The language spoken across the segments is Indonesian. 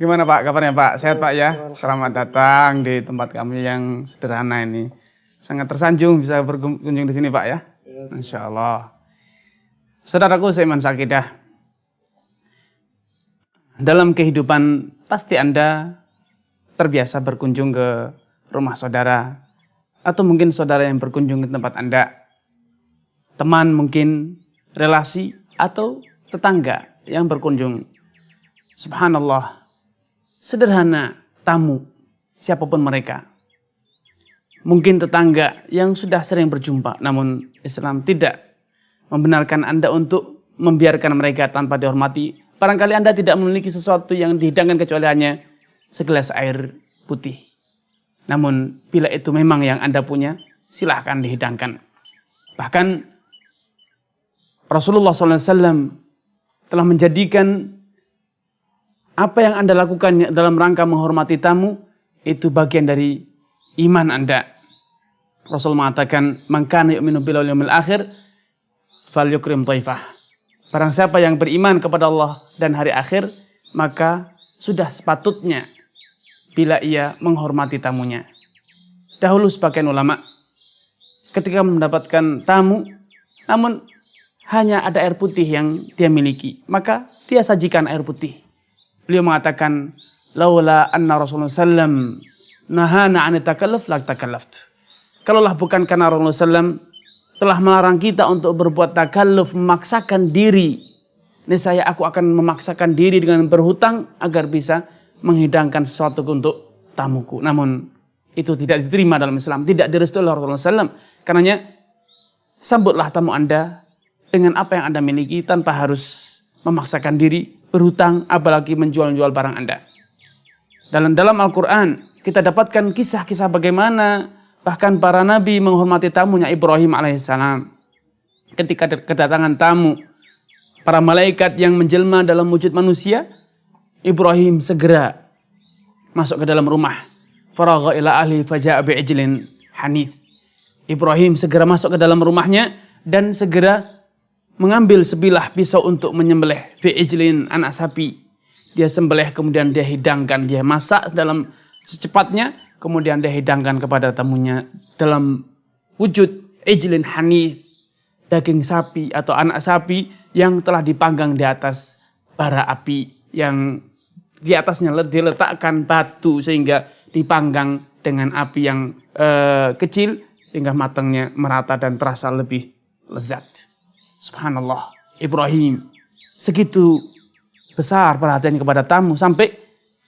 Gimana Pak, kabarnya Pak? Sehat Pak ya? Selamat datang di tempat kami yang sederhana ini. Sangat tersanjung bisa berkunjung di sini Pak ya. Insya Allah. Saudaraku seiman sakidah. Dalam kehidupan pasti Anda terbiasa berkunjung ke rumah saudara. Atau mungkin saudara yang berkunjung ke tempat Anda. Teman mungkin, relasi, atau tetangga yang berkunjung. Subhanallah. Sederhana tamu, siapapun mereka. Mungkin tetangga yang sudah sering berjumpa, namun Islam tidak membenarkan Anda untuk membiarkan mereka tanpa dihormati. Barangkali Anda tidak memiliki sesuatu yang dihidangkan kecuali hanya segelas air putih. Namun bila itu memang yang Anda punya, silahkan dihidangkan. Bahkan Rasulullah SAW telah menjadikan apa yang Anda lakukan dalam rangka menghormati tamu, itu bagian dari iman Anda. Rasul mengatakan, "Man kana yu'minu billahi wal yawmil akhir, falyukrim dhaifah." Barang siapa yang beriman kepada Allah dan hari akhir, maka sudah sepatutnya bila ia menghormati tamunya. Dahulu sebagian ulama, ketika mendapatkan tamu, namun hanya ada air putih yang dia miliki, maka dia sajikan air putih. Beliau mengatakan, laula anna Rasulullah sallam nahana an takalluf la takallaftu. Kalaulah bukan karena Rasulullah sallam telah melarang kita untuk berbuat takalluf, memaksakan diri, niscaya aku akan memaksakan diri dengan berhutang agar bisa menghidangkan sesuatu untuk tamuku. Namun itu tidak diterima dalam Islam, tidak direstui oleh Rasulullah sallam. Karenanya sambutlah tamu Anda dengan apa yang Anda miliki tanpa harus memaksakan diri, berhutang, apalagi menjual-jual barang Anda. Dalam Al-Quran, kita dapatkan kisah-kisah bagaimana bahkan para nabi menghormati tamunya. Ibrahim alaihissalam. Ketika kedatangan tamu, para malaikat yang menjelma dalam wujud manusia, Ibrahim segera masuk ke dalam rumah. Faragha ila ahli faja'a bi'ijlin hanith. Ibrahim segera masuk ke dalam rumahnya dan segera mengambil sebilah pisau untuk menyembelih fi'ijlin, anak sapi. Dia sembelih, kemudian dia hidangkan, dia masak dalam secepatnya, kemudian dia hidangkan kepada tamunya dalam wujud ijlin hanith, daging sapi atau anak sapi yang telah dipanggang di atas bara api, yang di atasnya diletakkan batu sehingga dipanggang dengan api yang kecil sehingga matangnya merata dan terasa lebih lezat. Subhanallah, Ibrahim segitu besar perhatian kepada tamu sampai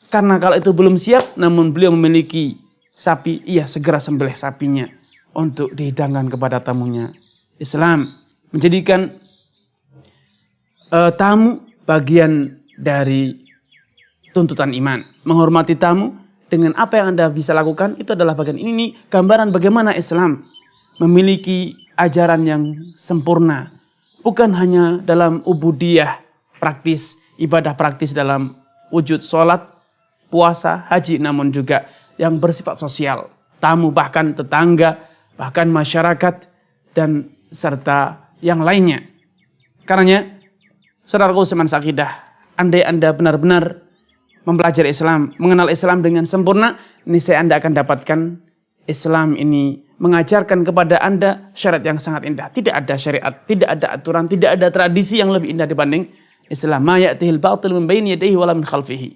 karena kalau itu belum siap, namun beliau memiliki sapi, ia segera sembelih sapinya untuk dihidangkan kepada tamunya. Islam menjadikan tamu bagian dari tuntutan iman. Menghormati tamu dengan apa yang Anda bisa lakukan, itu adalah bagian ini gambaran bagaimana Islam memiliki ajaran yang sempurna. Bukan hanya dalam ubudiyah praktis, ibadah praktis dalam wujud sholat, puasa, haji, namun juga yang bersifat sosial. Tamu, bahkan tetangga, bahkan masyarakat, dan serta yang lainnya. Karenanya, saudaraku seiman sakidah, andai Anda benar-benar mempelajari Islam, mengenal Islam dengan sempurna, niscaya Anda akan dapatkan Islam ini mengajarkan kepada Anda syariat yang sangat indah. Tidak ada syariat, tidak ada aturan, tidak ada tradisi yang lebih indah dibanding Islam. Ma ya'tihil batil min baini yadayhi wala min khalfihi.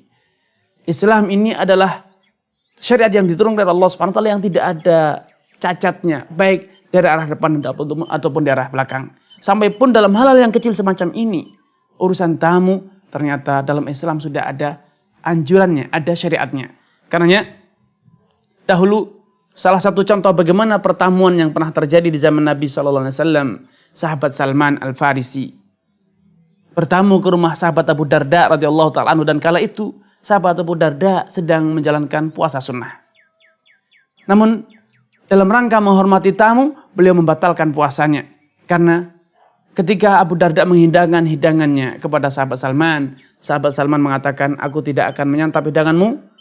Islam ini adalah syariat yang diturunkan dari Allah Subhanahu wa taala yang tidak ada cacatnya, baik dari arah depan ataupun dari arah belakang. Sampai pun dalam hal-hal yang kecil semacam ini, urusan tamu ternyata dalam Islam sudah ada anjurannya, ada syariatnya. Karenanya dahulu salah satu contoh bagaimana pertemuan yang pernah terjadi di zaman Nabi SAW, sahabat Salman Al-Farisi bertamu ke rumah sahabat Abu Darda radhiyallahu ta'ala anhu, dan kala itu sahabat Abu Darda sedang menjalankan puasa sunnah. Namun dalam rangka menghormati tamu, beliau membatalkan puasanya. Karena ketika Abu Darda menghidangkan hidangannya kepada sahabat Salman mengatakan, "Aku tidak akan menyantap hidanganmu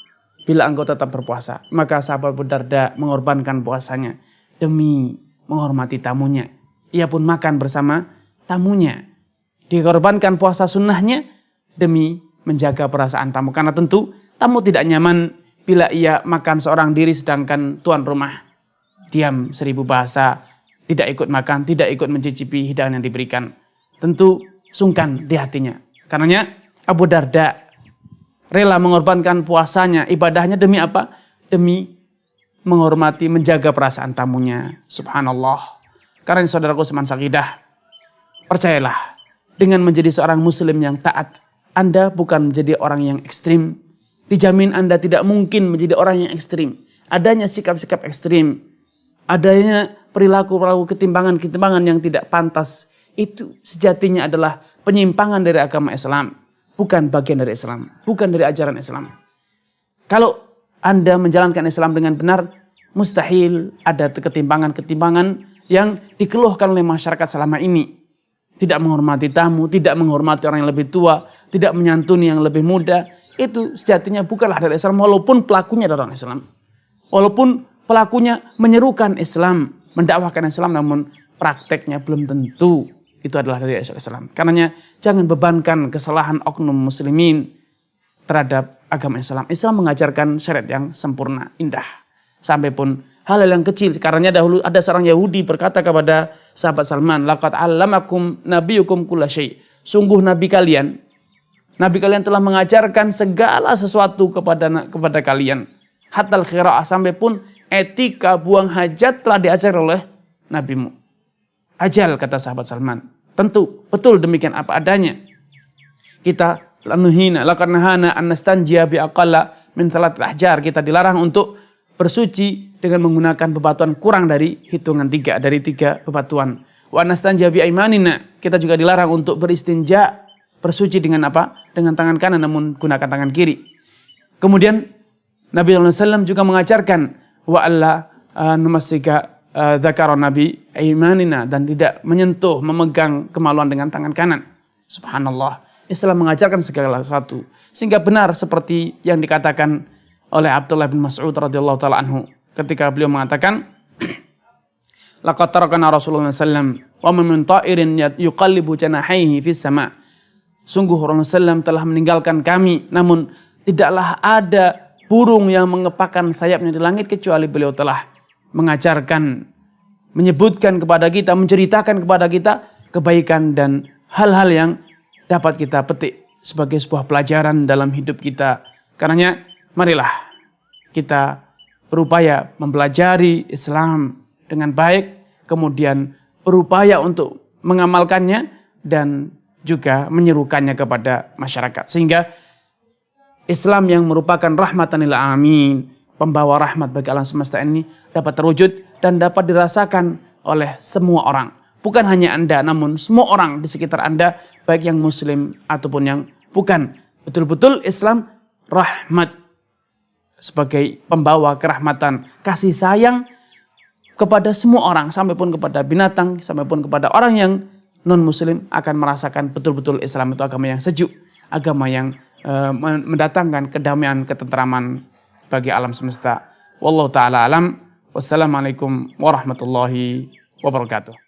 bila engkau tetap berpuasa." Maka sahabat Abu Darda mengorbankan puasanya demi menghormati tamunya. Ia pun makan bersama tamunya. Dikorbankan puasa sunnahnya demi menjaga perasaan tamu. Karena tentu Tamu tidak nyaman bila ia makan seorang diri sedangkan tuan rumah diam 1000 bahasa, tidak ikut makan, tidak ikut mencicipi hidangan yang diberikan. Tentu sungkan di hatinya. Karenanya Abu Darda rela mengorbankan puasanya, ibadahnya demi apa? Demi menghormati, menjaga perasaan tamunya. Subhanallah. Karena saudaraku seman sakidah, percayalah, dengan menjadi seorang muslim yang taat, Anda bukan menjadi orang yang ekstrim. Dijamin Anda tidak mungkin menjadi orang yang ekstrim. Adanya sikap-sikap ekstrim, adanya perilaku-perilaku ketimpangan-ketimpangan yang tidak pantas, itu sejatinya adalah penyimpangan dari agama Islam. Bukan bagian dari Islam, bukan dari ajaran Islam. Kalau Anda menjalankan Islam dengan benar, mustahil ada ketimpangan-ketimpangan yang dikeluhkan oleh masyarakat selama ini. Tidak menghormati tamu, tidak menghormati orang yang lebih tua, tidak menyantuni yang lebih muda. Itu sejatinya bukanlah dari Islam, walaupun pelakunya adalah orang Islam. Walaupun pelakunya menyerukan Islam, mendakwahkan Islam, namun prakteknya belum tentu itu adalah dari Islam. Karenanya jangan bebankan kesalahan oknum muslimin terhadap agama Islam. Islam mengajarkan syariat yang sempurna, indah. Sampai pun hal-hal yang kecil. Karenanya dahulu ada seorang Yahudi berkata kepada sahabat Salman, laqad 'allamakum nabiyyukum kulla syai'. Sungguh Nabi kalian telah mengajarkan segala sesuatu kepada kalian. Hatal khira'ah, sampai pun etika buang hajat telah diajar oleh nabimu. Ajal, kata sahabat Salman. Tentu, betul demikian apa adanya. Kita lanuhina, lakarnahana an-nastanjiya bi'aqalla min thalathil ahjar. Kita dilarang untuk bersuci dengan menggunakan bebatuan kurang dari hitungan 3, dari 3 bebatuan. Wa nastanjiya bi'aimanina. Kita juga dilarang untuk beristinja, bersuci dengan apa? Dengan tangan kanan namun gunakan tangan kiri. Kemudian Nabi SAW juga mengajarkan wa alla numassika dzakara nabi aimanina, dan tidak menyentuh, memegang kemaluan dengan tangan kanan. Subhanallah. Islam mengajarkan segala sesuatu. Sehingga benar seperti yang dikatakan oleh Abdullah bin Mas'ud radhiyallahu taala anhu ketika beliau mengatakan laqad tarakana Rasulullah sallallahu alaihi wasallam wa min ta'irin yuqallibu janahihi fis sama'. Sungguh Rasulullah SAW telah meninggalkan kami, namun tidaklah ada burung yang mengepakkan sayapnya di langit kecuali beliau telah mengajarkan, menyebutkan kepada kita, menceritakan kepada kita kebaikan dan hal-hal yang dapat kita petik sebagai sebuah pelajaran dalam hidup kita. Karenanya marilah kita berupaya mempelajari Islam dengan baik, kemudian berupaya untuk mengamalkannya dan juga menyerukannya kepada masyarakat. Sehingga Islam yang merupakan rahmatan lil alamin, pembawa rahmat bagi alam semesta ini dapat terwujud dan dapat dirasakan oleh semua orang. Bukan hanya Anda, namun semua orang di sekitar Anda, baik yang muslim ataupun yang bukan. Betul-betul Islam rahmat, sebagai pembawa kerahmatan, kasih sayang kepada semua orang, sampai pun kepada binatang, sampai pun kepada orang yang non-muslim akan merasakan betul-betul Islam itu agama yang sejuk, agama yang mendatangkan kedamaian, ketentraman bagi alam semesta. Wallahu ta'ala alam. Wassalamualaikum warahmatullahi wabarakatuh.